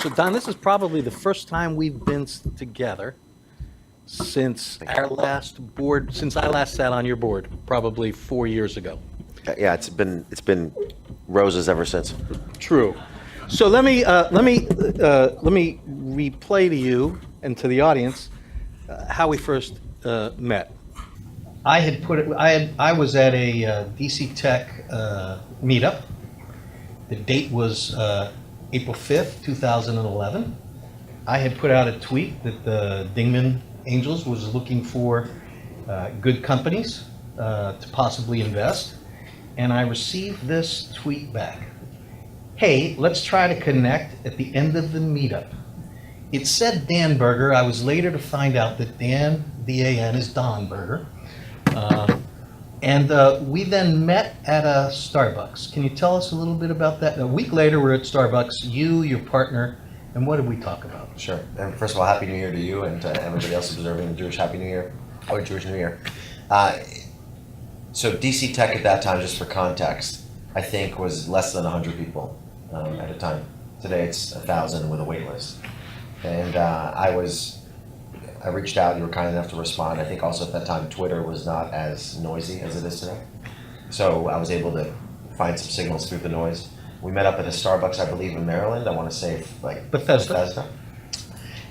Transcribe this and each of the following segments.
So Don, this is probably the first time we've been together since our last board, since I last sat on your board, probably 4 years ago. Yeah, it's been roses ever since. True. So let me replay to you and to the audience how we first met. I was at a DC Tech meetup. The date was April 5th, 2011. I had put out a tweet that the Dingman Angels was looking for good companies to possibly invest, and I received this tweet back. Hey, let's try to connect at the end of the meetup. It said Dan Berger. I was later to find out that Dan, D-A-N, is Don Berger. And we then met at a Starbucks. Can you tell us a little bit about that? A week later, we're at Starbucks, you, your partner, and what did we talk about? Sure. And first of all, Happy New Year to you and to everybody else observing the Jewish Happy New Year, or Jewish New Year. So DC Tech at that time, just for context, I think was less than 100 people at a time. Today it's 1,000 with a wait list. And I reached out, you were kind enough to respond. I think also at that time, Twitter was not as noisy as it is today. So I was able to find some signals through the noise. We met up at a Starbucks, I believe, in Maryland. I want to say like Bethesda.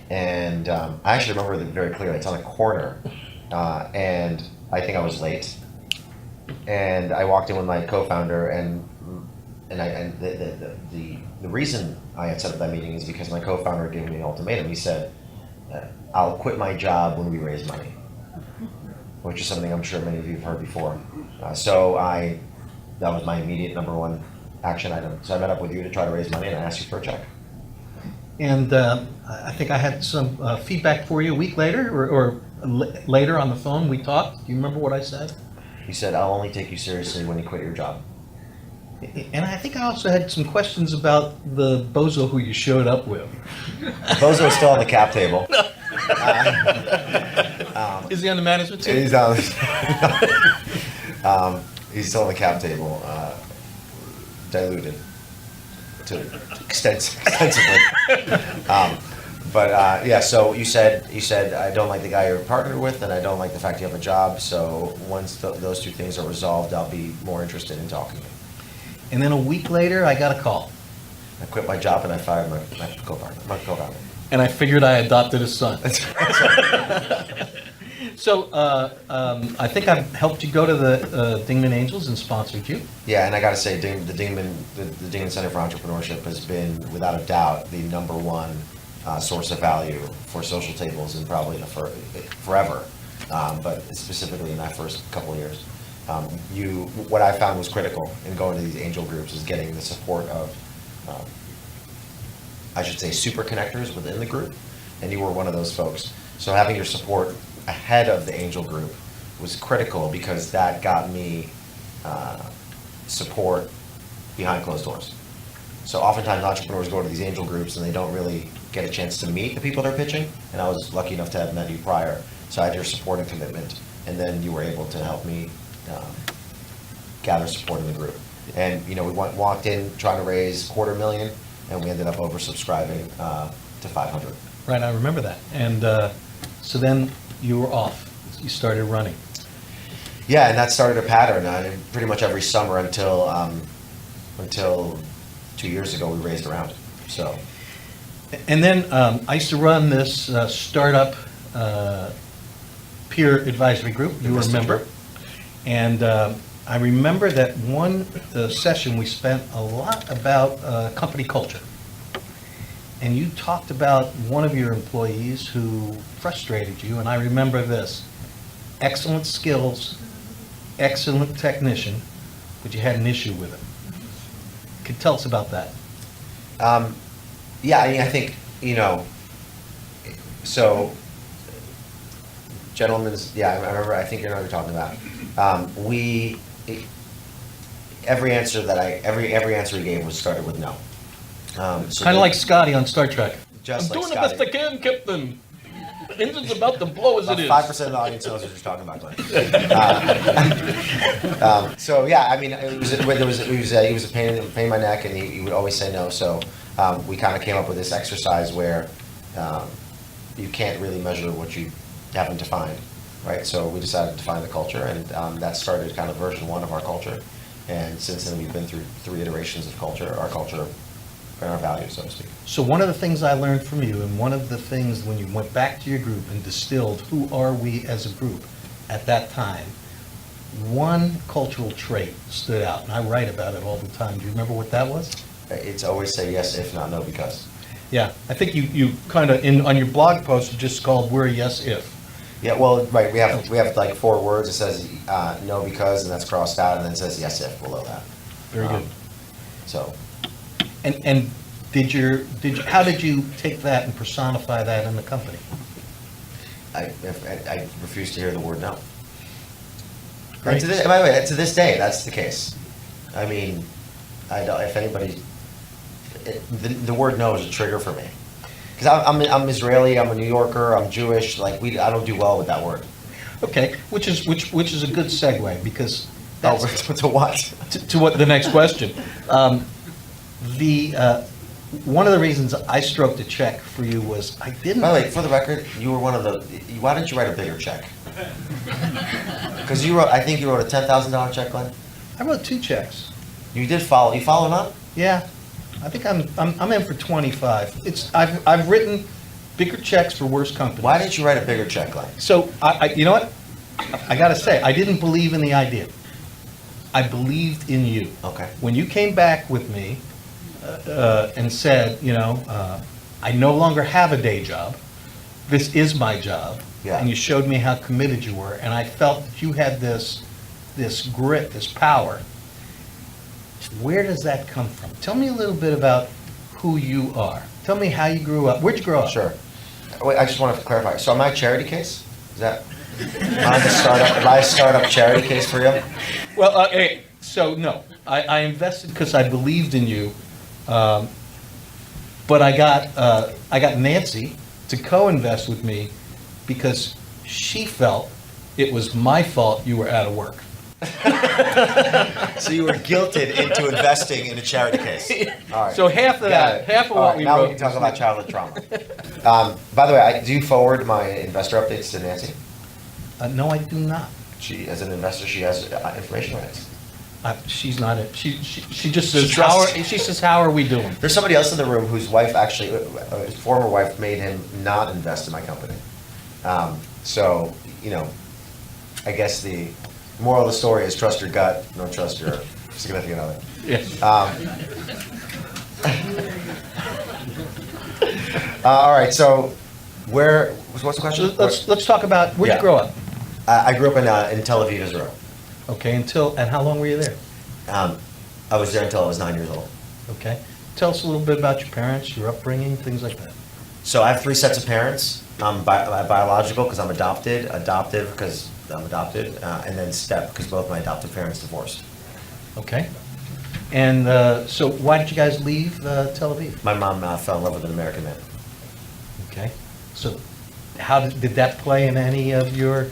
And I actually remember it very clearly. It's on a corner. And I think I was late. And I walked in with my co-founder, and the reason I had set up that meeting is because my co-founder gave me an ultimatum. He said, I'll quit my job when we raise money, which is something I'm sure many of you have heard before. That was my immediate number one action item. So I met up with you to try to raise money, and I asked you for a check. And I think I had some feedback for you a week later, or later on the phone, we talked. Do you remember what I said? You said, I'll only take you seriously when you quit your job. And I think I also had some questions about the bozo who you showed up with. Bozo is still on the cap table. Is he on the management team? He's still on the cap table, diluted extensively. Yeah, so you said I don't like the guy you're partnered with, and I don't like the fact you have a job. So once those two things are resolved, I'll be more interested in talking to you. And then a week later, I got a call. I quit my job and I fired my co-founder. And I figured I adopted his son. So I think I've helped you go to the Dingman Angels and sponsored you. Yeah, and I got to say, the Dingman Center for Entrepreneurship has been, without a doubt, the number one source of value for social tables and probably forever, but specifically in that first couple of years. What I found was critical in going to these angel groups is getting the support of, I should say, super connectors within the group, and you were one of those folks. So having your support ahead of the angel group was critical because that got me support behind closed doors. So oftentimes entrepreneurs go to these angel groups and they don't really get a chance to meet the people they're pitching, and I was lucky enough to have met you prior. So I had your support and commitment, and then you were able to help me gather support in the group. And we walked in trying to raise $250,000, and we ended up oversubscribing to 500. Right, I remember that. And so then you were off. You started running. Yeah, and that started a pattern. Pretty much every summer until 2 years ago, we raised around. So. And then I used to run this startup peer advisory group. You were a member. And I remember that one session we spent a lot about company culture. And you talked about one of your employees who frustrated you, and I remember this: excellent skills, excellent technician, but you had an issue with him. Could tell us about that? Yeah, I think, so gentlemen's, I remember, I think you know what you're talking about. Every answer he gave was started with no. So kind of like Scotty on Star Trek. Just I'm like doing Scotty. the best I can, Captain. The engine's about to blow as it is. 5% of the audience knows what you're talking about, Glenn. So yeah, I mean, he was a pain in my neck, and he would always say no. So we kind of came up with this exercise where you can't really measure what you haven't defined, right? So we decided to define the culture, and that started kind of version 1 of our culture. And since then, we've been through 3 iterations of our culture, and our values, so to speak. So one of the things I learned from you, and one of the things when you went back to your group and distilled who are we as a group at that time, one cultural trait stood out, and I write about it all the time. Do you remember what that was? It's always say yes, if not no, because. Yeah, I think you kind of, on your blog post, you just called "We're a yes if." Yeah, well, right, we have like 4 words. It says no because, and that's crossed out, and then it says yes if below that. Very good. So. And how did you take that and personify that in the company? I refuse to hear the word no. Great. And by the way, to this day, that's the case. I mean, if anybody, the word no is a trigger for me. Because I'm Israeli, I'm a New Yorker, I'm Jewish. Like I don't do well with that word. Okay, which is a good segue, because that's To what? to what the next question. One of the reasons I stroked a check for you was I didn't. By the way, for the record, you were one of the. Why didn't you write a bigger check? Because I think you wrote a $10,000 check, Glenn. I wrote 2 checks. You did follow. You followed up? Yeah, I think I'm in for 25. I've written bigger checks for worse companies. Why didn't you write a bigger check, Glenn? So you know what? I got to say, I didn't believe in the idea. I believed in you. Okay. When you came back with me and said, I no longer have a day job. This is my job. Yeah. And you showed me how committed you were, and I felt that you had this grit, this power. Where does that come from? Tell me a little bit about who you are. Tell me how you grew up. Where'd you grow up? Sure. Wait, I just want to clarify. So am I a charity case? Is that? Am I a startup charity case for you? Well, so no, I invested because I believed in you, but I got Nancy to co-invest with me because she felt it was my fault you were out of work. So you were guilted into investing in a charity case. All right. So half of that, half of what we now wrote. we can talk about childhood trauma. By the way, do you forward my investor updates to Nancy? No, I do not. She, as an investor, she has information rights. She's not it. She just says, She she says, how are we doing? There's somebody else in the room whose wife actually, his former wife made him not invest in my company. So, I guess the moral of the story is trust your gut, don't trust your significant other. Yes. All right, so what's the question? Let's talk about, where'd you grow up? I grew up in Tel Aviv, Israel. Okay, and how long were you there? I was there until I was 9 years old. Okay. Tell us a little bit about your parents, your upbringing, things like that. So I have 3 sets of parents. I'm biological because I'm adopted, adoptive because I'm adopted, and then step because both my adoptive parents divorced. Okay. And so why did you guys leave Tel Aviv? My mom fell in love with an American man. Okay. So how did that play in any of your...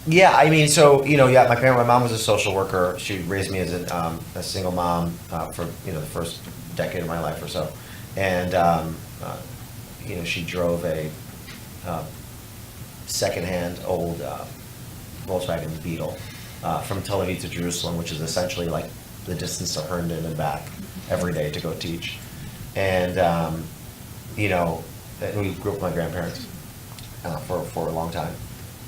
Yeah, I mean, so, my mom was a social worker. She raised me as a single mom for, the first decade of my life or so. And, she drove a secondhand old Volkswagen Beetle from Tel Aviv to Jerusalem, which is essentially like the distance to Herndon and back every day to go teach. And, and we grew up with my grandparents for a long time.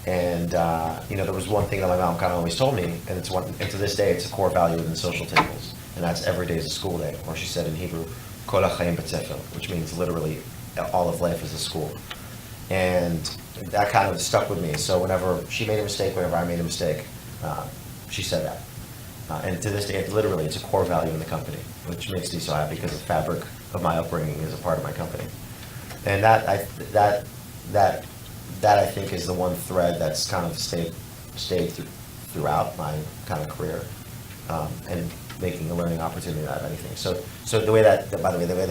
And, there was one thing that my mom kind of always told me, and to this day, it's a core value within social tables, and that's every day is a school day, or she said in Hebrew, Kol HaChaim Bet Sefer, which means literally all of life is a school. And that kind of stuck with me. So whenever she made a mistake, whenever I made a mistake, she said that. And to this day, literally, it's a core value in the company, which makes me so happy because the fabric of my upbringing is a part of my company. And that I think is the one thread that's kind of stayed throughout my kind of career, and making a learning opportunity out of anything. So the way that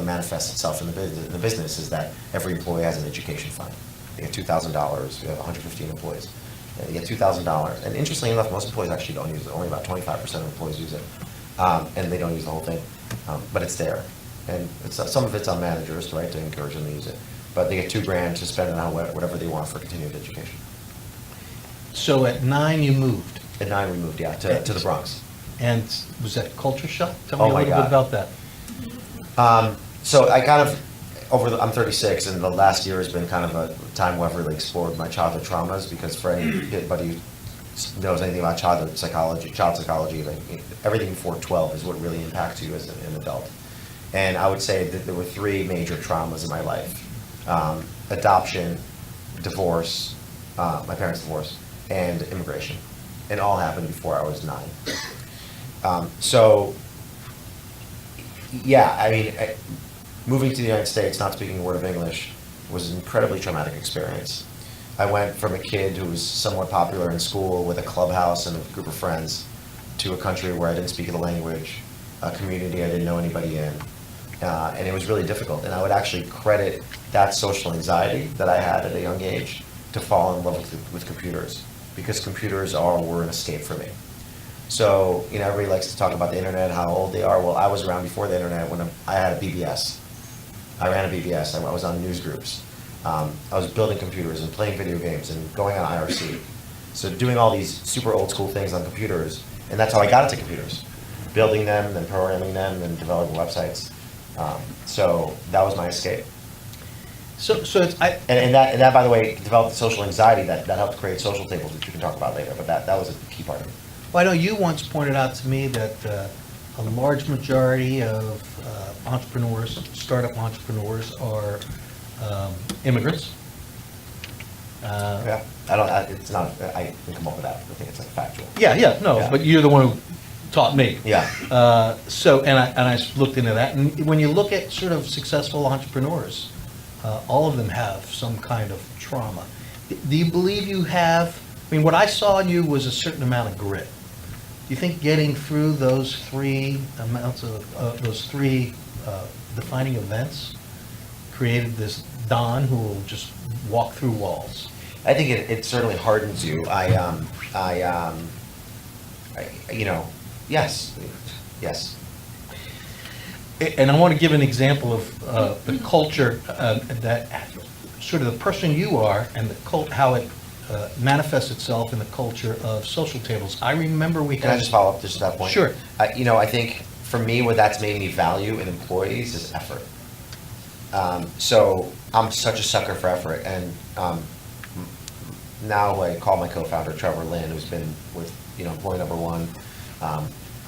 manifests itself in the business is that every employee has an education fund. They get $2,000. We have 115 employees. You get $2,000. And interestingly enough, most employees actually don't use it. Only about 25% of employees use it, and they don't use the whole thing. But it's there. and some of it's on managers, right, to encourage them to use it. But they get $2,000 to spend on whatever they want for continuing education. So at 9, you moved. At 9, we moved, yeah, to the Bronx. And was that culture shock? Tell me Oh a my little bit God. about that. So I kind of, I'm 36, and the last year has been kind of a time where I've really explored my childhood traumas, because for anybody who knows anything about child psychology, like, everything before 12 is what really impacts you as an adult. And I would say that there were 3 major traumas in my life. Adoption, divorce, my parents' divorce, and immigration. And all happened before I was 9. So, yeah, I mean, moving to the United States, not speaking a word of English, was an incredibly traumatic experience. I went from a kid who was somewhat popular in school with a clubhouse and a group of friends to a country where I didn't speak the language, a community I didn't know anybody in, and it was really difficult. And I would actually credit that social anxiety that I had at a young age to fall in love with computers, because computers were an escape for me. So, everybody likes to talk about the internet, how old they are. Well, I was around before the internet when I had a BBS. I ran a BBS. I was on news groups. I was building computers and playing video games and going on IRC. So doing all these super old school things on computers, and that's how I got into computers. Building them, then programming them, and developing websites. So that was my escape. So it's, And that, by the way, developed social anxiety that helped create social tables, which you can talk about later, but that was a key part of it. well, I know you once pointed out to me that a large majority of entrepreneurs, startup entrepreneurs, are immigrants. Yeah, it's not, I can come up with that, I think it's like factual. No, Yeah. but you're the one who taught me. Yeah. So, and I looked into that, and when you look at sort of successful entrepreneurs, all of them have some kind of trauma. Do you believe you have, I mean, what I saw in you was a certain amount of grit. Do you think getting through those 3 amounts of, those 3 defining events created this Don who will just walk through walls? I think it certainly hardens you. Yes. And I want to give an example of the culture that sort of the person you are and how it manifests itself in the culture of social tables. I remember we Can I had. just follow up just to that point? Sure. I think for me, what that's made me value in employees is effort. So I'm such a sucker for effort, and now I call my co-founder Trevor Lynn, who's been with employee number 1.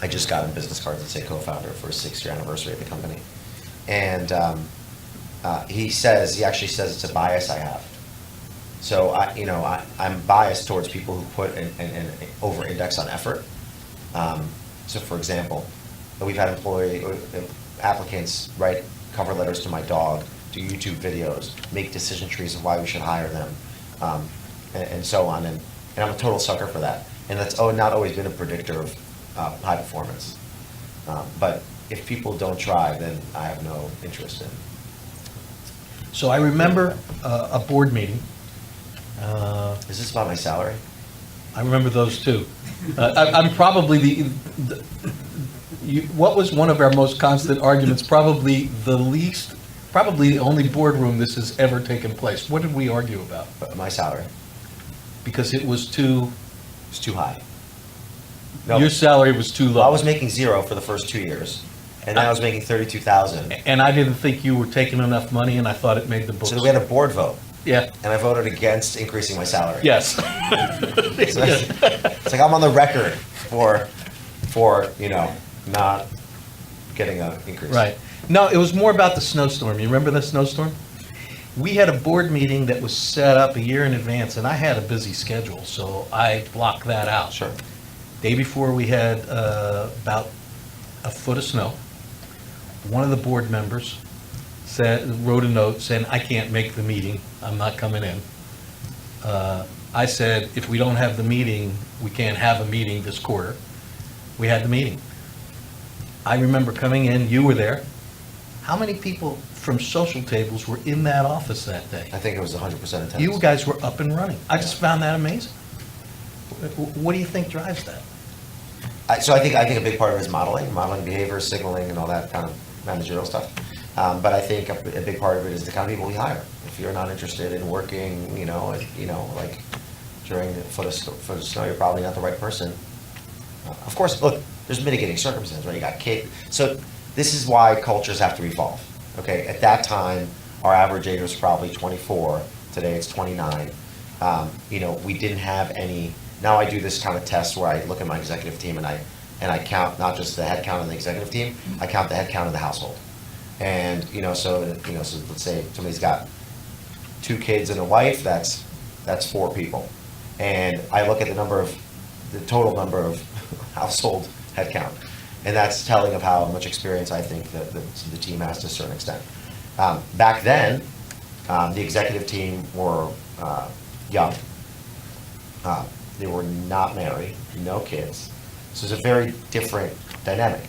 I just got him business cards that say co-founder for his 6th-year anniversary of the company, and he actually says it's a bias I have. So I'm biased towards people who put an over-index on effort. So for example, we've had applicants write cover letters to my dog, do YouTube videos, make decision trees of why we should hire them, and so on. And I'm a total sucker for that. And that's not always been a predictor of high performance. But if people don't try, then I have no interest in. So I remember a board meeting. Is this about my salary? I remember those too. I'm probably what was one of our most constant arguments, probably the only boardroom this has ever taken place. What did we argue about? My salary. Because it was too, It's too high. No, your salary was too low. I was making 0 for the first 2 years, and then I was making 32,000. And I didn't think you were taking enough money, and I thought it made the books. So then we had a board vote, Yeah, and I voted against increasing my salary. yes. So it's like I'm on the record for not getting an increase. Right. No, it was more about the snowstorm. You remember the snowstorm? We had a board meeting that was set up a year in advance, and I had a busy schedule, so I blocked that out. Sure. Day before, we had about a foot of snow. One of the board members wrote a note saying, I can't make the meeting, I'm not coming in. I said, if we don't have the meeting, we can't have a meeting this quarter. We had the meeting. I remember coming in, you were there. How many people from social tables were in that office that day? I think it was 100% attendance. You guys were up and running. I just found that amazing. What do you think drives that? So I think a big part of it is modeling behavior, signaling, and all that kind of managerial stuff. But I think a big part of it is the kind of people we hire. If you're not interested in working, like during the foot of snow, you're probably not the right person. Of course, look, there's mitigating circumstances, right? You got kids. So this is why cultures have to evolve. Okay, at that time, our average age was probably 24. Today it's 29. We didn't have any. Now I do this kind of test where I look at my executive team and I count not just the head count of the executive team, I count the head count of the household. And so let's say somebody's got 2 kids and a wife, that's 4 people. And I look at the total number of household head count. And that's telling of how much experience I think that the team has to a certain extent. Back then, the executive team were young. They were not married, no kids. So it's a very different dynamic.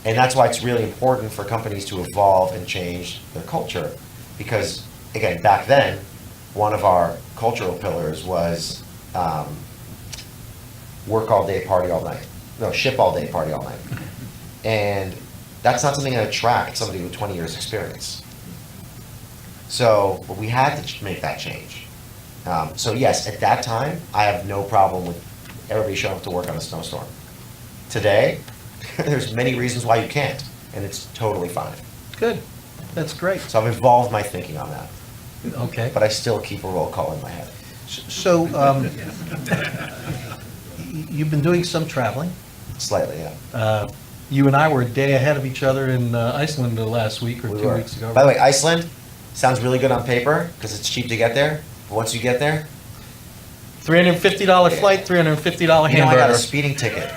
And that's why it's really important for companies to evolve and change their culture. Because, again, back then, one of our cultural pillars was work all day, party all night. No, ship all day, party all night. And that's not something that attracts somebody with 20 years experience. So we had to make that change. So yes, at that time, I have no problem with everybody showing up to work on a snowstorm. Today, there's many reasons why you can't, and it's totally fine. Good. That's great. So I've evolved my thinking on that. Okay. But I still keep a roll call in my head. So, you've been doing some traveling. Slightly, yeah. You and I were a day ahead of each other in Iceland last week or We 2 were. weeks ago. By the way, Iceland sounds really good on paper because it's cheap to get there. But once you get there, $350 flight, $350 I got hamburger. a speeding ticket.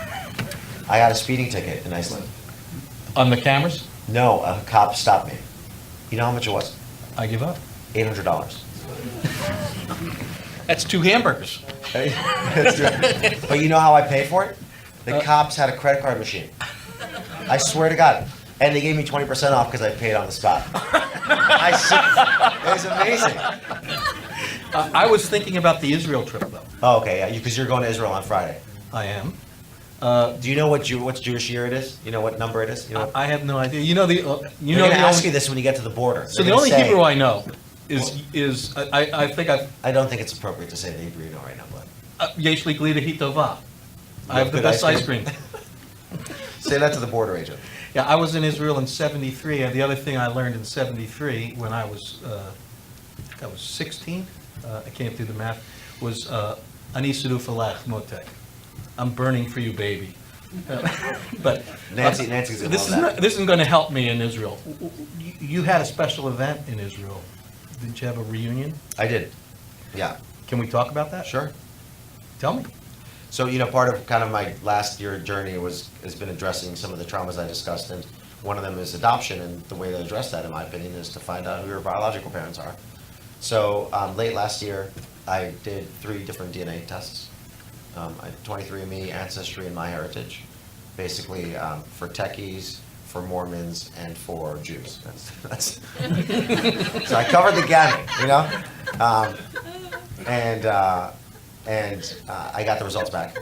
I got a speeding ticket in Iceland. On the cameras? No, a cop stopped me. You know how much it was? I give up. $800. That's 2 hamburgers. But you know how I paid for it? The cops had a credit card machine. I swear to God. And they gave me 20% off because I paid on the spot. It was amazing. I was thinking about the Israel trip, though. Oh, okay, yeah, because you're going to Israel on Friday. I am. Do you know what Jewish year it is? You know what number it is? You know, I have no idea. You know the. You they're know going to the ask only, you this when you get to the border. So They're the only gonna say- Hebrew I know is I think I've I don't think it's appropriate to say the Hebrew you know right now, but Yesh li glida hitova. I You have the good best ice cream. say that to the border agent. Yeah, I was in Israel in '73, and the other thing I learned in '73 when I was 16. I can't do the math. Was ani sidu falach motek. I'm burning for you, baby. But Nancy's gonna this love is that. this isn't going to help me in Israel. You had a special event in Israel. Didn't you have a reunion? I did. Yeah, Can we talk about that? sure. Tell me. So, part of kind of my last year journey has been addressing some of the traumas I discussed, and one of them is adoption, and the way to address that, in my opinion, is to find out who your biological parents are. So, late last year, I did 3 different DNA tests. I 23andMe, Ancestry, and MyHeritage. Basically, for techies, for Mormons, and for Jews. That's so I covered the gamut, and I got the results back.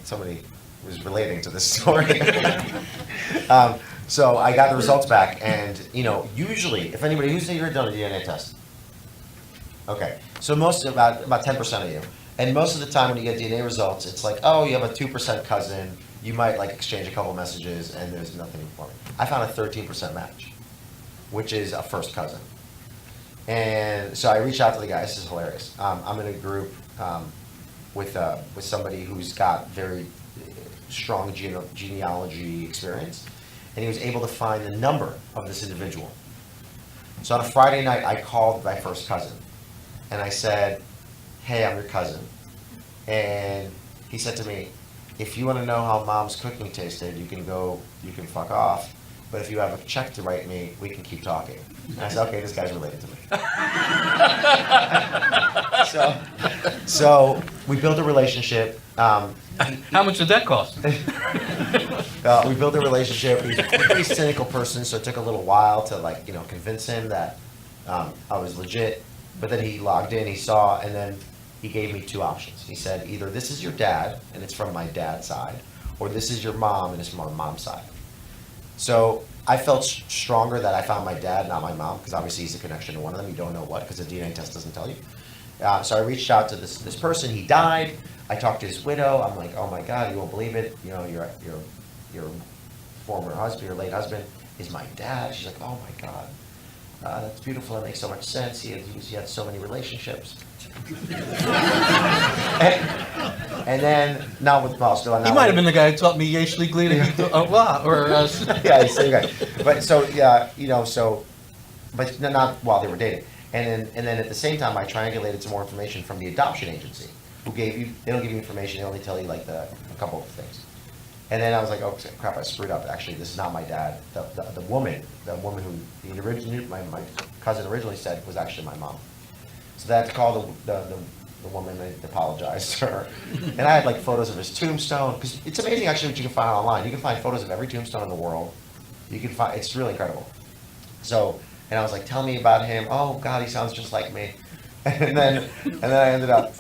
Somebody was relating to this story. So I got the results back, and usually, if anybody who's ever done a DNA test, okay, so about 10% of you, and most of the time when you get DNA results, it's like, oh, you have a 2% cousin, you might exchange a couple messages, and there's nothing important. I found a 13% match, which is a first cousin. And so I reached out to the guy. This is hilarious. I'm in a group with somebody who's got very strong genealogy experience, and he was able to find the number of this individual. So on a Friday night, I called my first cousin, and I said, "Hey, I'm your cousin," and he said to me, "If you want to know how Mom's cooking tasted, you can fuck off. But if you have a check to write me, we can keep talking." And I said, "Okay, this guy's related to me." So we built a relationship. How much did that cost? We built a relationship. He's a pretty cynical person, so it took a little while to convince him that I was legit. But then he logged in, he saw, and then he gave me 2 options. He said, either this is your dad, and it's from my dad's side, or this is your mom, and it's from my mom's side. So I felt stronger that I found my dad, not my mom, because obviously he's a connection to one of them. You don't know what, because the DNA test doesn't tell you. So I reached out to this person. He died. I talked to his widow. I'm like, oh my God, you won't believe it. You know, your former husband, your late husband, is my dad. She's like, oh my God, that's beautiful. That makes so much sense. He had so many relationships. and then now with Paul, He might have been the guy who taught me Yeshli Glida or yeah, he's the same guy. But so yeah, you know, but not while they were dating. And then at the same time, I triangulated some more information from the adoption agency, who they don't give you information, they only tell you like a couple of things. And then I was like, oh crap, I screwed up. Actually, this is not my dad. The woman who my cousin originally said was actually my mom. So I had to call the woman and apologize to her. And I had like photos of his tombstone, because it's amazing actually what you can find online. You can find photos of every tombstone in the world. It's really incredible. So, and I was like, tell me about him. Oh God, he sounds just like me. And then I ended up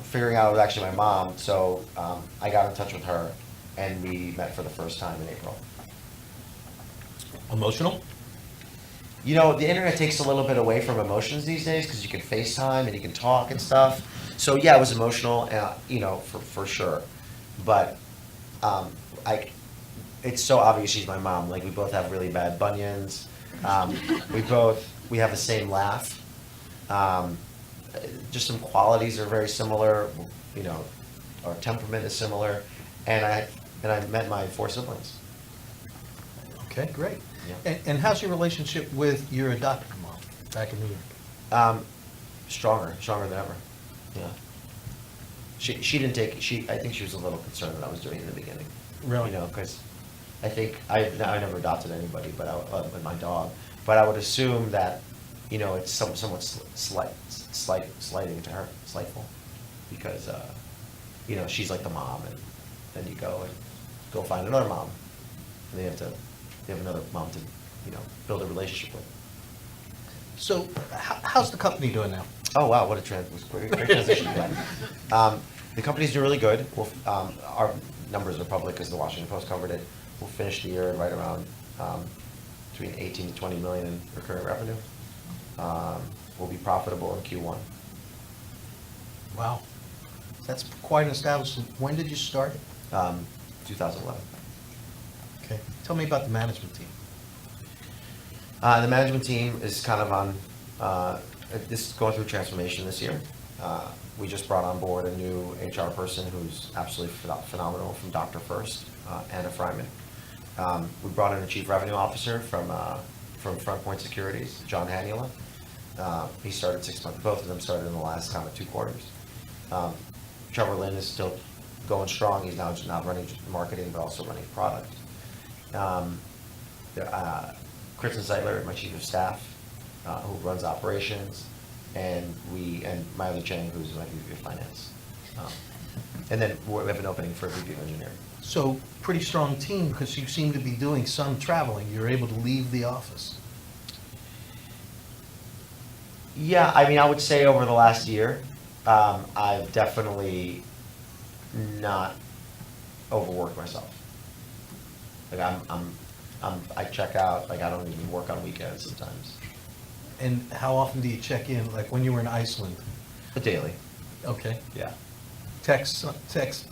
figuring out it was actually my mom. So I got in touch with her, and we met for the first time in April. Emotional? You know, the internet takes a little bit away from emotions these days, because you can FaceTime and you can talk and stuff. So yeah, it was emotional, you know, for sure. But it's so obvious she's my mom. Like, we both have really bad bunions. We have the same laugh. Just some qualities are very similar. You know, our temperament is similar. And I met my 4 siblings. Okay, great. Yeah. And how's your relationship with your adopted mom back in New York? Stronger than ever. Yeah. She didn't take. I think she was a little concerned that I was doing it in the beginning. Really? You know, because I think I never adopted anybody, but my dog. But I would assume that, you know, it's somewhat slighting to her, slightful, because you know, she's like the mom, and then you go find another mom, and they have another mom to, you know, build a relationship with. So how's the company doing now? Oh wow, what a great transition. The company's doing really good. Our numbers are public because the Washington Post covered it. We'll finish the year right around between 18 to 20 million in recurring revenue. We'll be profitable in Q1. Wow, that's quite an establishment. When did you start? 2011. Okay, tell me about the management team. The management team is kind of on, this is going through transformation this year. We just brought on board a new HR person who's absolutely phenomenal from Dr. First, Anna Fryman. We brought in a chief revenue officer from Front Point Securities, John Hanula. He started 6 months, both of them started in the last kind of 2 quarters. Trevor Lynn is still going strong. He's now not running marketing, but also running product. Kristen Zeitler, my chief of staff, who runs operations, and Miley Chang, who's my VP of finance. And then we have an opening for a VP of engineering. So pretty strong team, because you seem to be doing some traveling. You're able to leave the office. Yeah, I mean, I would say over the last year, I've definitely not overworked myself. Like I check out. Like, I don't even work on weekends sometimes. And how often do you check in? Like when you were in Iceland? Daily. Okay. Yeah. Text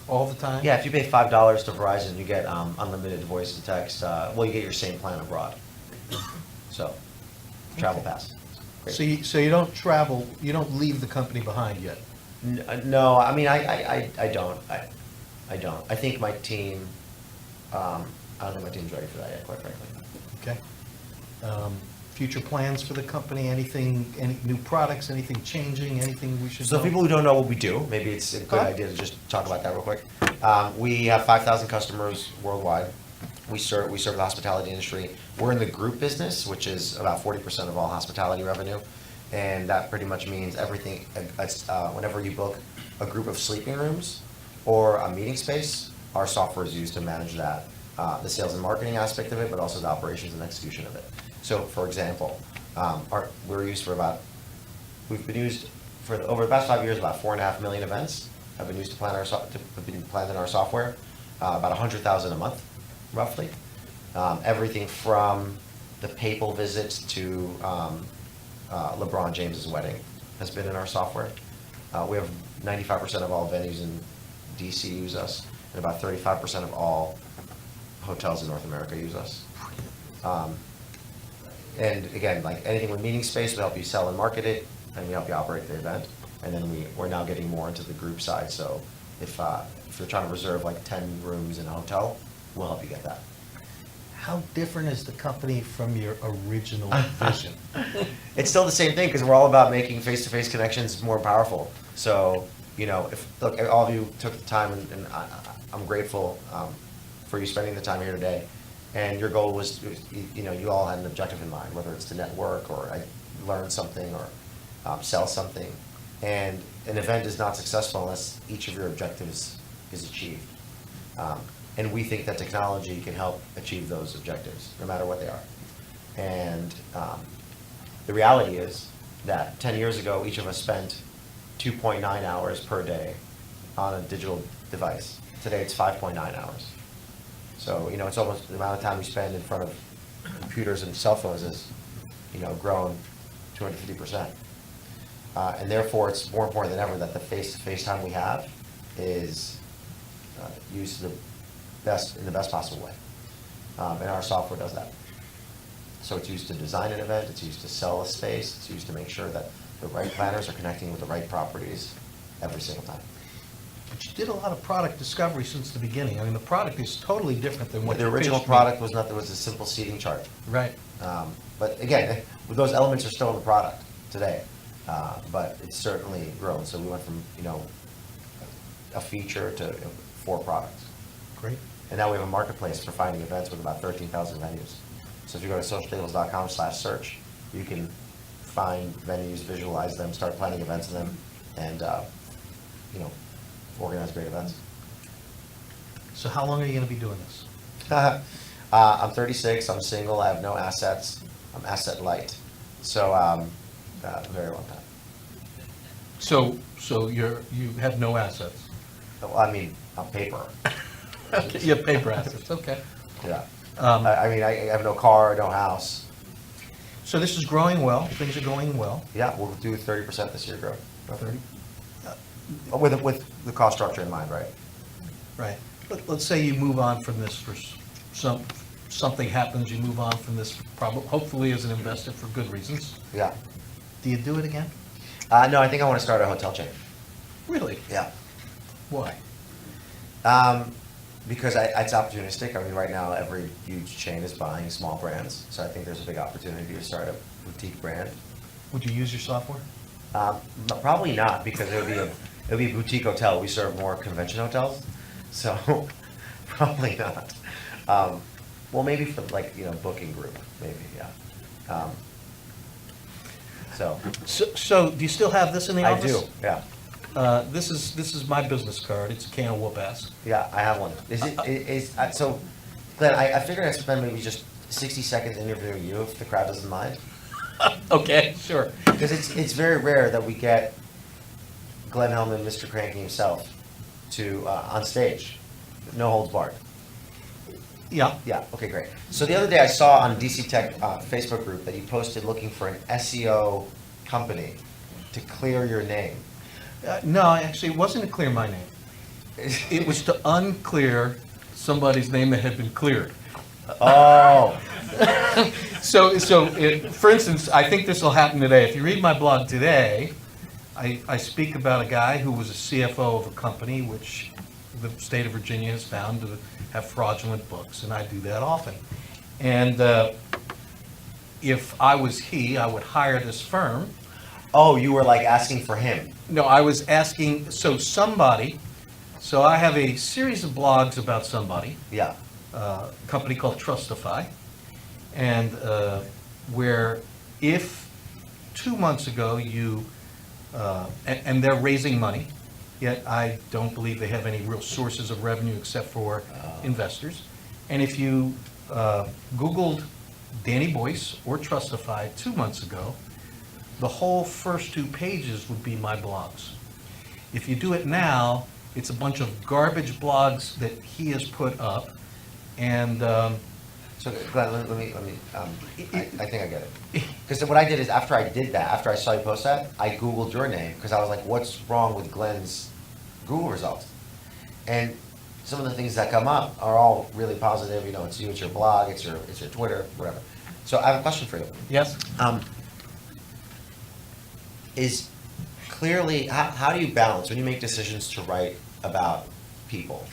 all the time? Yeah, if you pay $5 to Verizon, you get unlimited voice and text. Well, you get your same plan abroad. So, travel pass. Great. So you don't travel, you don't leave the company behind yet? No, I mean, I don't. I don't. I think my team, I don't think my team's ready for that yet, quite frankly. Okay. Future plans for the company, any new products, anything changing, anything we should So know? people who don't know what we do, maybe it's a good Okay. idea to just talk about that real quick. We have 5,000 customers worldwide. We serve the hospitality industry. We're in the group business, which is about 40% of all hospitality revenue. And that pretty much means everything, whenever you book a group of sleeping rooms or a meeting space, our software is used to manage that, the sales and marketing aspect of it, but also the operations and execution of it. So, for example, we've been used for over the past 5 years. About 4.5 million events have been used to plan have been planned in our software. About 100,000 a month, roughly. Everything from the papal visits to LeBron James's wedding has been in our software. We have 95% of all venues in DC use us, and about 35% of all hotels in North America use us. And again, like anything with meeting space, we help you sell and market it, and we help you operate the event. And then we're now getting more into the group side. So if you're trying to reserve like 10 rooms in a hotel, we'll help you get that. How different is the company from your original vision? It's still the same thing because we're all about making face-to-face connections more powerful. So, if look, all of you took the time, and I'm grateful for you spending the time here today. And your goal was, you all had an objective in mind, whether it's to network or learn something or sell something. And an event is not successful unless each of your objectives is achieved. And we think that technology can help achieve those objectives, no matter what they are. And the reality is that 10 years ago, each of us spent 2.9 hours per day on a digital device. Today, it's 5.9 hours. So, it's almost the amount of time we spend in front of computers and cell phones has, grown 250%. And therefore, it's more important than ever that the face-to-face time we have is used in the best possible way. And our software does that. So it's used to design an event, it's used to sell a space, it's used to make sure that the right planners are connecting with the right properties every single time. But you did a lot of product discovery since the beginning. I mean, the product is totally different than what The you original pitched me. product was a simple seating chart. Right. But again, those elements are still in the product today. But it's certainly grown. So we went from, a feature to 4 products. Great. And now we have a marketplace for finding events with about 13,000 venues. So if you go to socialtables.com/search, you can find venues, visualize them, start planning events in them, and, organize great events. So how long are you going to be doing this? I'm 36, I'm single, I have no assets, I'm asset light. So, very long time. So you have no assets? Well, I mean, on paper, Okay, you have paper assets, okay. yeah. Um, I have no car, no house. So this is growing well, things are going well. Yeah, we'll do 30% this year growth. 30. With the cost structure in mind, right? Right. Let's say you move on from this for something happens, you move on from this, hopefully as an investor for good reasons. Yeah. Do you do it again? No, I think I want to start a hotel chain. Really? Yeah. Why? Because it's opportunistic. I mean, right now, every huge chain is buying small brands. So I think there's a big opportunity to start a boutique brand. Would you use your software? Probably not, because it would be a boutique hotel. We serve more convention hotels. So probably not. Well, maybe for booking group, maybe, yeah. So do you still have this in the I office? do, yeah. This is my business card. It's a can of whoop ass. Yeah, I have one. So, Glenn, I figured I'd spend maybe just 60 seconds interviewing you if the crowd doesn't mind. Okay, sure. Because it's very rare that we get Glen Hellman, Mr. Cranky himself, to on stage, no holds barred. Yeah. Yeah, okay, great. So the other day I saw on DC Tech Facebook group that you posted looking for an SEO company to clear your name. No, actually, it wasn't to clear my name. It was to unclear somebody's name that had been cleared. Oh, For instance, I think this will happen today. If you read my blog today, I speak about a guy who was a CFO of a company which the state of Virginia has found to have fraudulent books, and I do that often. And if I was he, I would hire this firm. oh, you were like asking for him. No, I was asking, so I have a series of blogs about somebody, Yeah. a company called Trustify, and where if 2 months ago and they're raising money, yet I don't believe they have any real sources of revenue except for investors. And if you Googled Danny Boyce or Trustify 2 months ago, the whole first 2 pages would be my blogs. If you do it now, it's a bunch of garbage blogs that he has put up, and So Glenn, let me, I think I get it. Because what I did is after I did that, after I saw you post that, I Googled your name because I was like, what's wrong with Glenn's Google results? And some of the things that come up are all really positive. You know, it's you, it's your blog, it's your Twitter, whatever. So I have a question for you. Yes? Is clearly, how do you balance when you make decisions to write about people?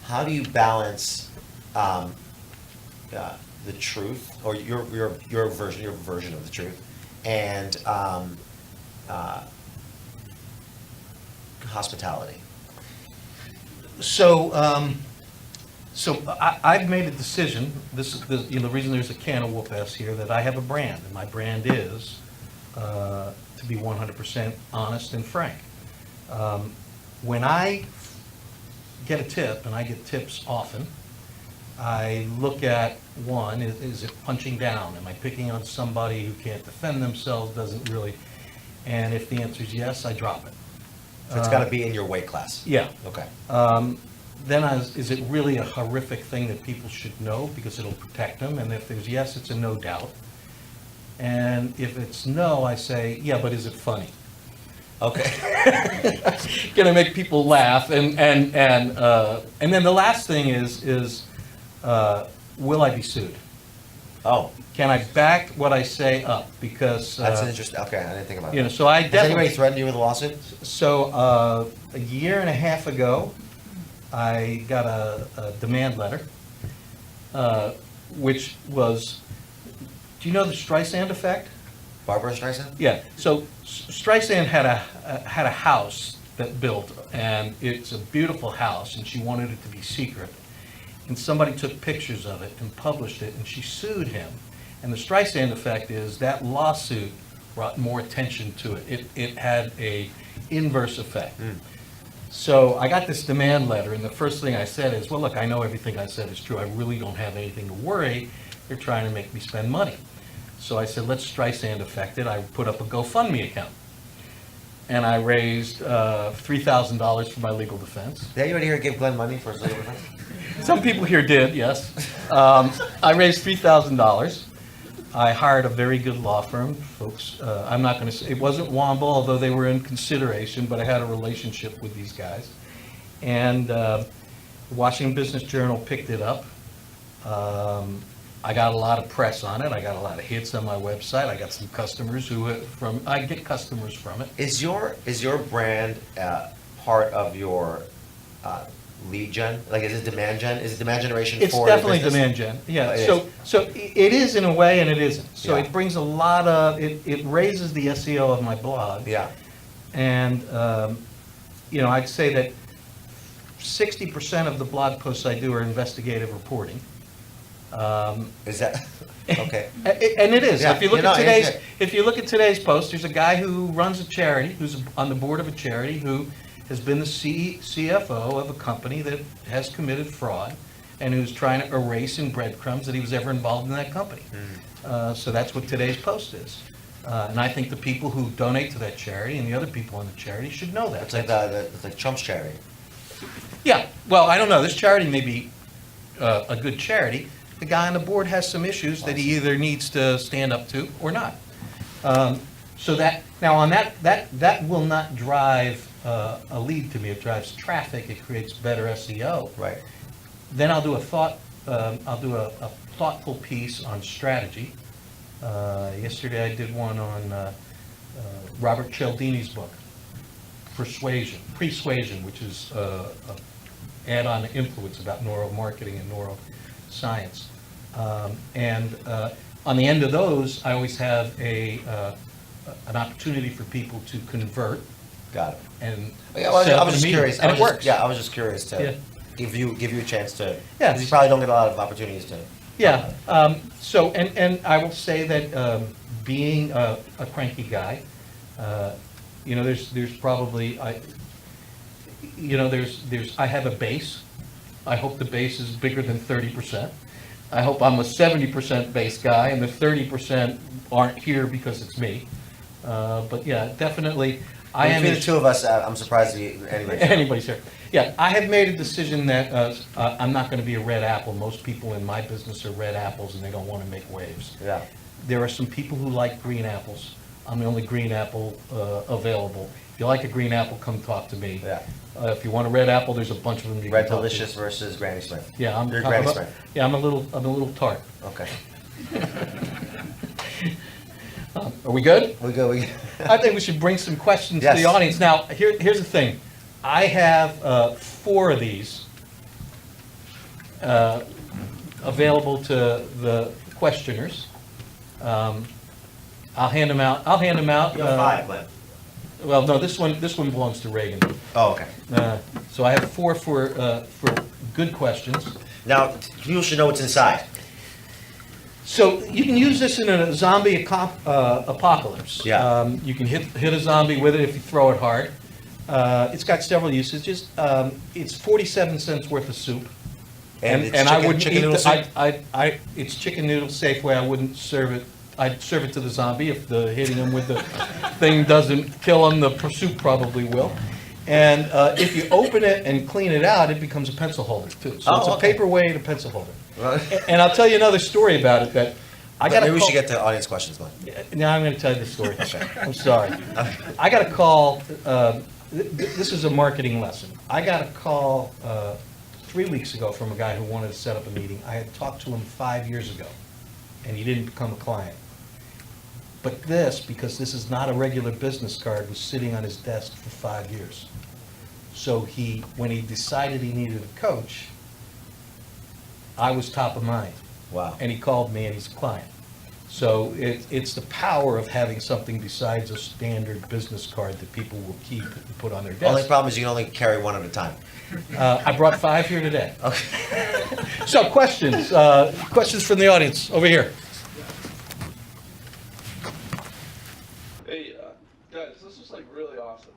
How do you balance the truth, or your version of the truth, and hospitality? So, I've made a decision, the reason there's a can of whoop-ass here, that I have a brand, and my brand is to be 100% honest and frank. When I get a tip, and I get tips often, I look at, one, is it punching down? Am I picking on somebody who can't defend themselves, doesn't really, and if the answer is yes, I drop it. So it's got to be in your weight class. Yeah. Okay. Then is it really a horrific thing that people should know because it'll protect them? And if there's yes, it's a no doubt. And if it's no, I say, yeah, but is it funny? Okay. Gonna make people laugh, and then the last thing is will I be sued? Oh, Can I back what I say up? Because that's an interesting. Okay, I didn't think about you know, that. so I Has anybody definitely. threatened you with a lawsuit? So a year and a half ago, I got a demand letter, which was, do you know the Streisand effect? Barbara Streisand? Yeah, so Streisand had a house that built, and it's a beautiful house, and she wanted it to be secret. And somebody took pictures of it and published it, and she sued him. And the Streisand effect is that lawsuit brought more attention to it. It had a inverse effect. So I got this demand letter, and the first thing I said is, well, look, I know everything I said is true. I really don't have anything to worry. They're trying to make me spend money. So I said, let's Streisand affect it. I put up a GoFundMe account. And I raised $3,000 for my legal defense. Did anybody here give Glenn money for his legal defense? Some people here did, yes. I raised $3,000. I hired a very good law firm, folks. I'm not going to say, it wasn't Wamba, although they were in consideration, but I had a relationship with these guys. And the Washington Business Journal picked it up. I got a lot of press on it. I got a lot of hits on my website. I got some customers I get customers from it. Is your brand part of your lead gen? Like, is it demand gen? Is it demand generation It's for definitely your business? demand gen, yeah. Oh, So it is in a way and it isn't. So Yeah. it brings a lot of, it raises the SEO of my blog. Yeah. And, I'd say that 60% of the blog posts I do are investigative reporting. Is that okay? And it is. Yeah, If you look you know, at today's, it's- if you look at today's post, there's a guy who runs a charity, who's on the board of a charity, who has been the CFO of a company that has committed fraud, and who's trying to erase in breadcrumbs that he was ever involved in that company. So that's what today's post is. And I think the people who donate to that charity and the other people on the charity should know that. It's like it's like Trump's charity. Yeah, well, I don't know, this charity may be a good charity. The guy on the board has some issues that he either needs to stand up to or not. So that, now on that will not drive a lead to me. It drives traffic, it creates better SEO. Right. Then I'll do a thoughtful piece on strategy. Yesterday I did one on Robert Cialdini's book, Persuasion, which is a add-on influence about neuromarketing and neuroscience. And on the end of those, I always have an opportunity for people to convert Got it. and Yeah, well, set I up was a just meeting. curious. And it works. Yeah, I was just curious to Yeah. give you a chance to. Yeah. 'Cause you probably don't get a lot of opportunities to. Yeah, so, and I will say that being a cranky guy, there's probably, I have a base. I hope the base is bigger than 30%. I hope I'm a 70% base guy, and the 30% aren't here because it's me. But yeah, definitely, I am Between the two of us, I'm surprised anybody's here. anybody's here. Yeah, I have made a decision that I'm not going to be a red apple. Most people in my business are red apples and they don't want to make waves. Yeah. There are some people who like green apples. I'm the only green apple available. If you like a green apple, come talk to me. Yeah. If you want a red apple, there's a bunch of them you Red can talk to. Delicious versus Granny Smith. Yeah, You're Granny Smith. Yeah, I'm a little tart. Okay. Are we good? We go. I think we should bring some questions to Yes. the audience. Now, here's the thing. I have 4 of these available to the questioners. I'll hand them out. You have 5, Glenn. Well, no, this one belongs to Reagan. Oh, okay. So I have 4 for good questions. Now, people should know what's inside. So you can use this in a zombie apocalypse. Yeah. You can hit a zombie with it if you throw it hard. It's got several usages. It's 47 cents worth of soup. And it's I wouldn't chicken eat noodle soup? it's chicken noodle Safeway. I wouldn't serve it. I'd serve it to the zombie. If the hitting him with the thing doesn't kill him, the soup probably will. And if you open it and clean it out, it becomes a pencil holder too. So it's a okay. paperweight, a pencil holder. Well, And I'll tell you another story about it that I got. maybe we should get to audience questions, Glenn. Now I'm going to tell you the story. I'm sorry. I got a call. This is a marketing lesson. I got a call 3 weeks ago from a guy who wanted to set up a meeting. I had talked to him 5 years ago, and he didn't become a client. But because this is not a regular business card, was sitting on his desk for 5 years. So when he decided he needed a coach, I was top of mind. Wow. And he called me, and he's a client. So it's the power of having something besides a standard business card that people will keep and put on their Only desk. problem is you can only carry one at a time. I brought 5 here today. Okay. So questions from the audience, over here. Hey, guys, this is like really awesome.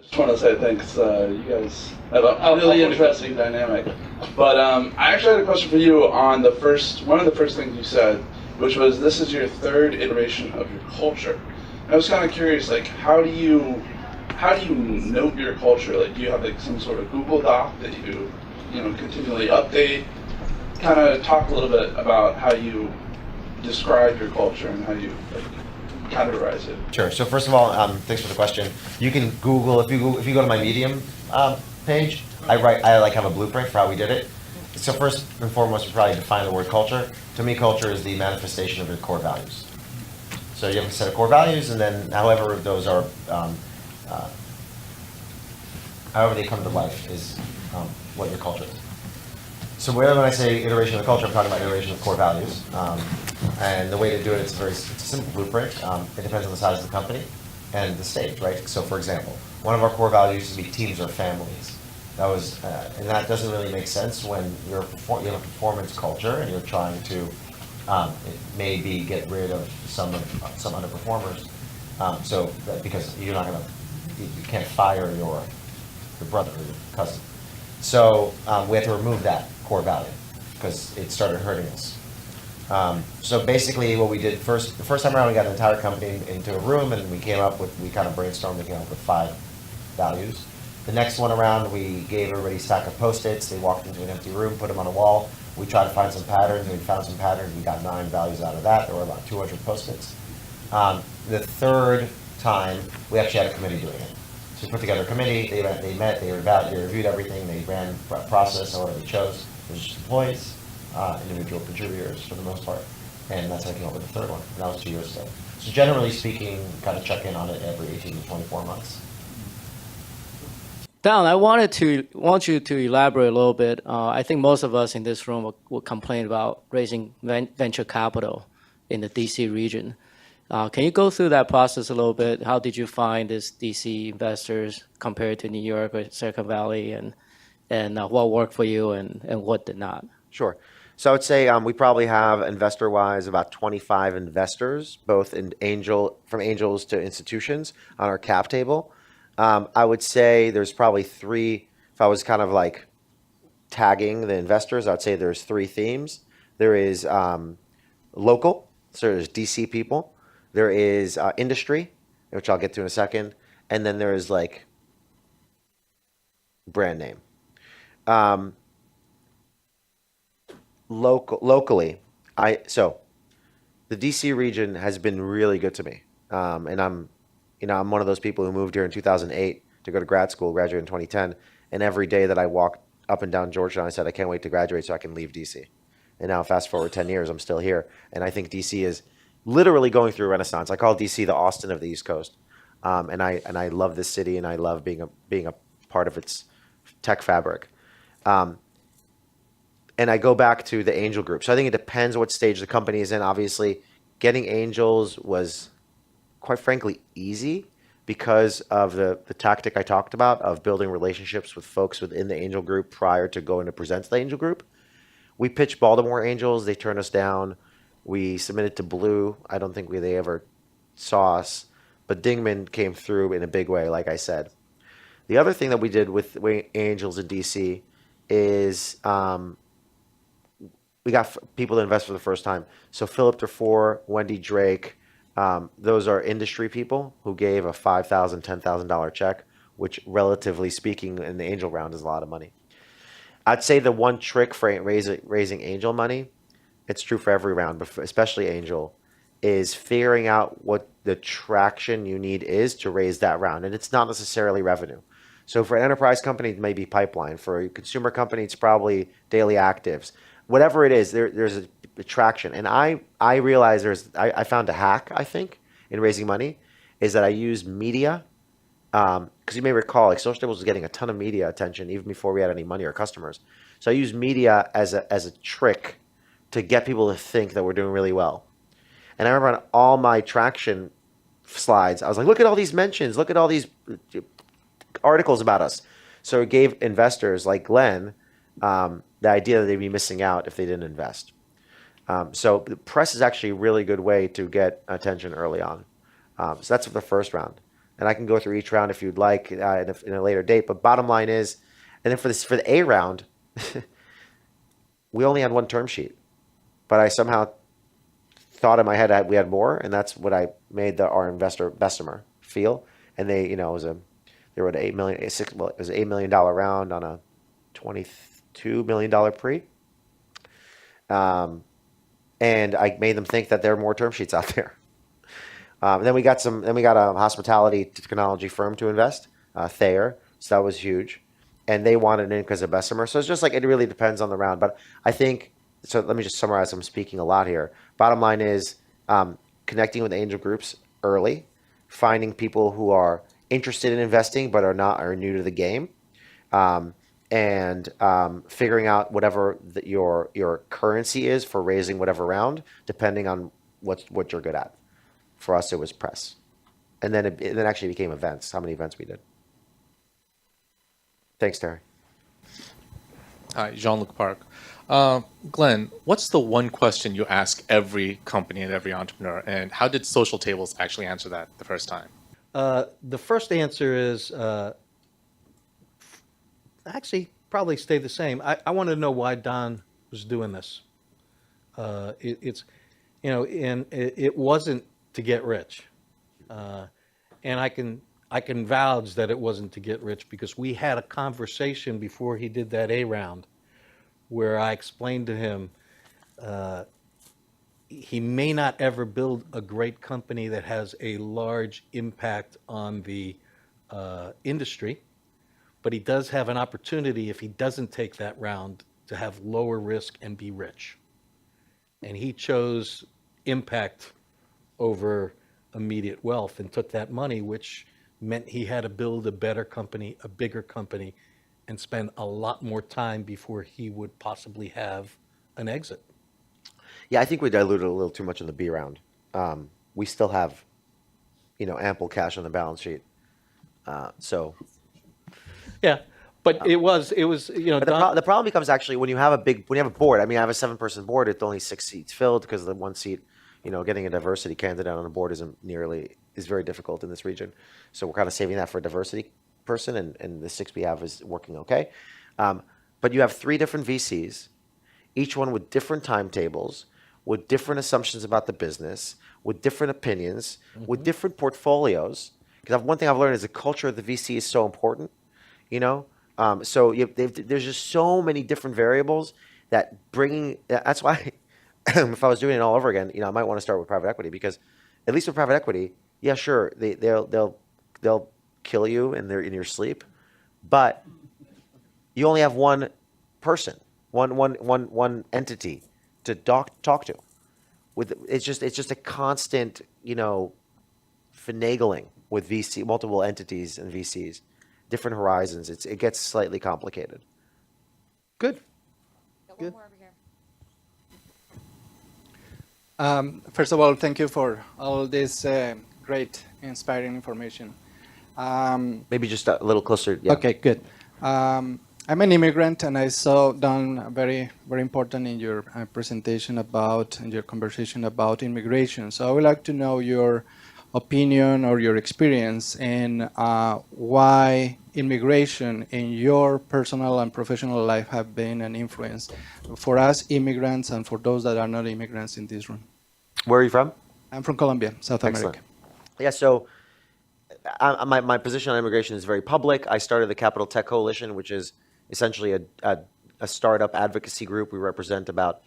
Just want to say thanks. You guys have a really interesting dynamic. But I actually had a question for you on one of the first things you said, which was this is your 3rd iteration of your culture. I was kind of curious, like, how do you note your culture? Like, do you have like some sort of Google Doc that you continually update? Kind of talk a little bit about how you describe your culture and how you categorize it. Sure. So first of all, thanks for the question. You can Google if you go to my Medium page. I have a blueprint for how we did it. So first and foremost, we probably define the word culture. To me, culture is the manifestation of your core values. So you have a set of core values, and then however those are, however they come to life is what your culture is. So when I say iteration of the culture, I'm talking about iteration of core values. And the way to do it, it's a simple blueprint. It depends on the size of the company and the stage, right? So for example, one of our core values would be teams or families. And that doesn't really make sense when you have a performance culture and you're trying to maybe get rid of some underperformers. Because you can't fire your brother or your cousin. So we had to remove that core value because it started hurting us. So basically what we did the first time around, we got the entire company into a room and we kind of brainstormed and came up with 5 values. The next one around, we gave everybody a stack of Post-its. They walked into an empty room, put them on a wall. We tried to find some patterns, and we found some patterns. We got 9 values out of that. There were about 200 Post-its. The third time, we actually had a committee doing it. So we put together a committee. They met, they reviewed everything. They ran a process on what they chose. It was just employees, individual contributors for the most part. And that's how I came up with the third one. And that was 2 years ago. So generally speaking, kind of check in on it every 18 to 24 months. Don, I want you to elaborate a little bit. I think most of us in this room will complain about raising venture capital in the DC region. Can you go through that process a little bit? How did you find these DC investors compared to New York or Silicon Valley, and what worked for you and what did not? Sure. So I would say we probably have investor-wise about 25 investors, both from angels to institutions on our cap table. I would say there's probably 3, if I was kind of like tagging the investors, I would say there's 3 themes. There is local, so there's DC people. There is industry, which I'll get to in a second. and then there's like brand name. Locally, so the DC region has been really good to me, and I'm one of those people who moved here in 2008 to go to grad school, graduated in 2010, and every day that I walked up and down Georgetown, I said I can't wait to graduate so I can leave DC. And now fast forward 10 years, I'm still here, and I think DC is literally going through a renaissance. I call DC the Austin of the East Coast, and I love this city, and I love being a part of its tech fabric. And I go back to the angel group. So I think it depends what stage the company is in. Obviously, getting angels was, quite frankly, easy because of the tactic I talked about of building relationships with folks within the angel group prior to going to present to the angel group. We pitched Baltimore Angels. They turned us down. We submitted to Blue. I don't think they ever saw us. But Dingman came through in a big way, like I said. The other thing that we did with Angels in DC is we got people to invest for the first time. So Philip DeFore, Wendy Drake, those are industry people who gave a $5,000, $10,000 check, which relatively speaking in the angel round is a lot of money. I'd say the one trick for raising angel money, it's true for every round, but especially angel, is figuring out what the traction you need is to raise that round. And it's not necessarily revenue. So for an enterprise company, it may be pipeline. For a consumer company, it's probably daily actives. Whatever it is, there's a traction. And I realize I found a hack, I think, in raising money, is that I use media. Because you may recall, like Social Tables was getting a ton of media attention even before we had any money or customers. So I use media as a trick to get people to think that we're doing really well. And I remember on all my traction slides, I was like, look at all these mentions, look at all these articles about us. So it gave investors like Glenn the idea that they'd be missing out if they didn't invest. So the press is actually a really good way to get attention early on. So that's for the first round. And I can go through each round if you'd like in a later date. But bottom line is, and then for the A round, we only had one term sheet. But I somehow thought in my head we had more, and that's what I made our investor Bessemer feel. And they, it was an $8 million round on a $22 million pre. And I made them think that there are more term sheets out there. And then we got a hospitality technology firm to invest, Thayer. So that was huge. And they wanted in because of Bessemer. So it's just like, it really depends on the round. But I think, so let me just summarize. I'm speaking a lot here. Bottom line is connecting with angel groups early, finding people who are interested in investing but are new to the game, and figuring out whatever your currency is for raising whatever round, depending on what you're good at. For us, it was press, and then it actually became events. How many events we did? Thanks, Terry. Hi, Jean-Luc Park. Glenn, what's the one question you ask every company and every entrepreneur, and how did Social Tables actually answer that the first time? The first answer is actually probably stay the same. I wanted to know why Don was doing this. It wasn't to get rich, and I can vouch that it wasn't to get rich because we had a conversation before he did that A round, where I explained to him he may not ever build a great company that has a large impact on the industry, but he does have an opportunity if he doesn't take that round to have lower risk and be rich. And he chose impact over immediate wealth and took that money, which meant he had to build a better company, a bigger company, and spend a lot more time before he would possibly have an exit. Yeah, I think we diluted a little too much in the B round. We still have, ample cash on the balance sheet. Yeah, but it was But the problem becomes actually when you have a board. I mean, I have a 7-person board. It's only 6 seats filled because the one seat, getting a diversity candidate on a board is very difficult in this region. So we're kind of saving that for a diversity person, and the 6 we have is working okay. But you have 3 different VCs, each one with different timetables, with different assumptions about the business, with different opinions, with different portfolios. Because one thing I've learned is the culture of the VC is so important, you know? So there's just so many different variables that that's why if I was doing it all over again, I might want to start with private equity because at least with private equity, yeah, sure, they'll kill you in your sleep, but you only have one person, one entity to talk to. It's just a constant, finagling with multiple entities and VCs, different horizons. It gets slightly complicated. Good. Got Good. one more over here. First of all, thank you for all this great, inspiring information. Maybe just a little closer. Yeah. Okay, good. I'm an immigrant, and I saw done very, very important in your presentation in your conversation about immigration. So I would like to know your opinion or your experience in why immigration in your personal and professional life have been an influence for us immigrants and for those that are not immigrants in this room. Where are you from? I'm from Colombia, South Excellent. America. Yeah, so my position on immigration is very public. I started the Capital Tech Coalition, which is essentially a startup advocacy group. We represent about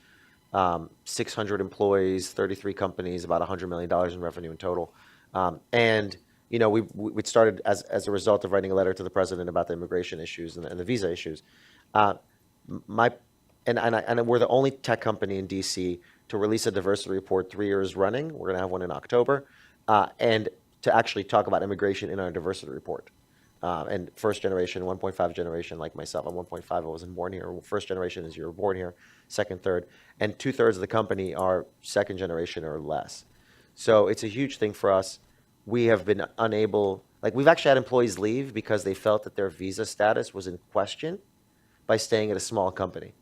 600 employees, 33 companies, about $100 million in revenue in total. And we started as a result of writing a letter to the president about the immigration issues and the visa issues. And we're the only tech company in DC to release a diversity report 3 years running. We're going to have one in October, and to actually talk about immigration in our diversity report. And first generation, 1.5 generation like myself. I'm 1.5. I wasn't born here. First generation is you were born here. Second, third, and 2/3 of the company are second generation or less. So it's a huge thing for us. We have been unable, we've actually had employees leave because they felt that their visa status was in question by staying at a small company.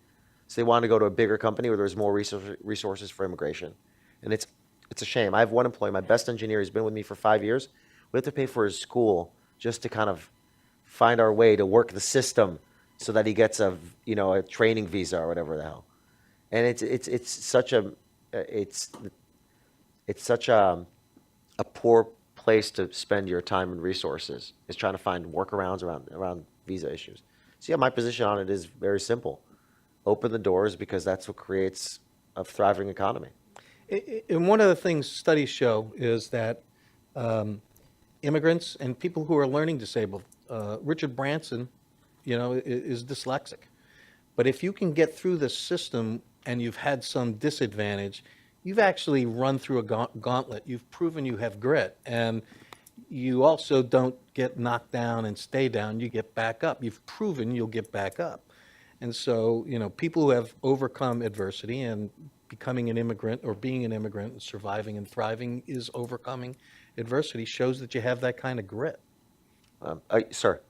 So they wanted to go to a bigger company where there's more resources for immigration. And it's a shame. I have one employee, my best engineer, he's been with me for 5 years. We have to pay for his school just to kind of find our way to work the system so that he gets a training visa or whatever the hell. And it's such a poor place to spend your time and resources, is trying to find workarounds around visa issues. So yeah, my position on it is very simple. Open the doors because that's what creates a thriving economy. And one of the things studies show is that immigrants and people who are learning disabled, Richard Branson, is dyslexic. But if you can get through the system and you've had some disadvantage, you've actually run through a gauntlet. You've proven you have grit. And you also don't get knocked down and stay down. You get back up. You've proven you'll get back up. And so, people who have overcome adversity and becoming an immigrant or being an immigrant and surviving and thriving is overcoming adversity shows that you have that kind of grit. Sir.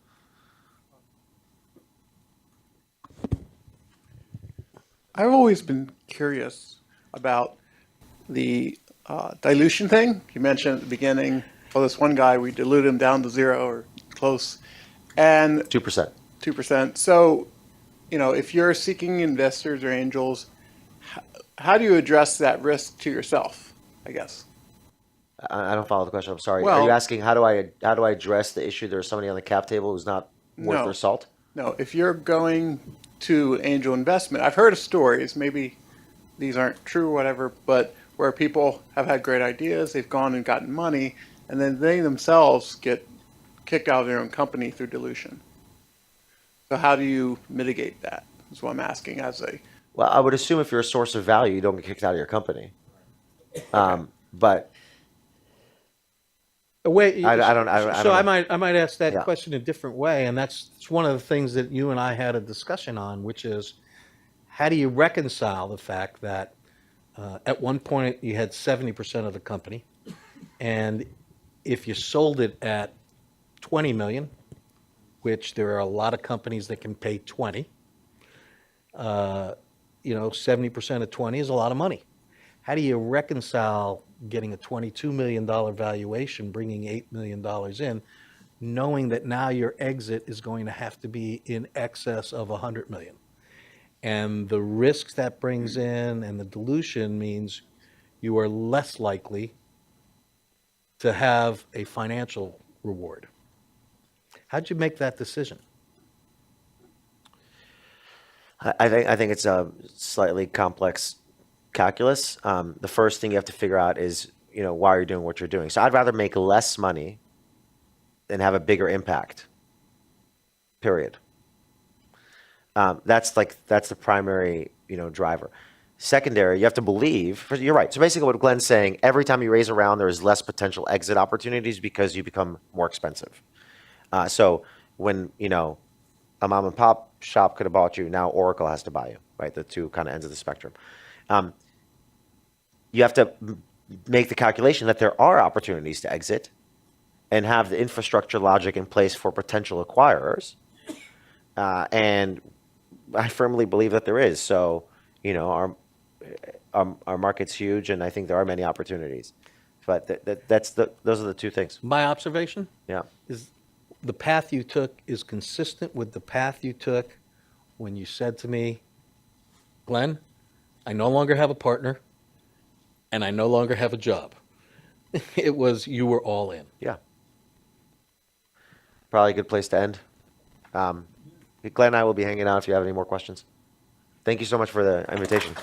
I've always been curious about the dilution thing. You mentioned at the beginning, this one guy, we diluted him down to 0 or close, and 2%. 2%. So, if you're seeking investors or angels, how do you address that risk to yourself, I guess? I don't follow the question. I'm sorry. Well- Are you asking how do I address the issue? There's somebody on the cap table who's not worth No. their salt? No, if you're going to angel investment, I've heard of stories, maybe these aren't true or whatever, but where people have had great ideas, they've gone and gotten money, and then they themselves get kicked out of their own company through dilution. So how do you mitigate that, is what I'm asking as a... Well, I would assume if you're a source of value, you don't get kicked out of your company. But Wait, I don't so know. I might ask that Yeah. question a different way, and that's one of the things that you and I had a discussion on, which is how do you reconcile the fact that at one point you had 70% of the company, and if you sold it at 20 million, which there are a lot of companies that can pay 20, 70% of 20 is a lot of money. How do you reconcile getting a $22 million valuation, bringing $8 million in, knowing that now your exit is going to have to be in excess of 100 million? And the risks that brings in and the dilution means you are less likely to have a financial reward. How'd you make that decision? I think it's a slightly complex calculus. The first thing you have to figure out is, why you're doing what you're doing. So I'd rather make less money than have a bigger impact. Period. That's the primary, driver. Secondary, you have to believe. You're right. So basically, what Glenn's saying, every time you raise a round, there is less potential exit opportunities because you become more expensive. So when a mom and pop shop could have bought you, now Oracle has to buy you. Right, the two kind of ends of the spectrum. You have to make the calculation that there are opportunities to exit, and have the infrastructure logic in place for potential acquirers. And I firmly believe that there is. So our market's huge, and I think there are many opportunities. But those are the two things. My observation Yeah. is the path you took is consistent with the path you took when you said to me, Glenn, I no longer have a partner, and I no longer have a job. You were all in. Yeah. Probably a good place to end. Glenn and I will be hanging out if you have any more questions. Thank you so much for the invitation.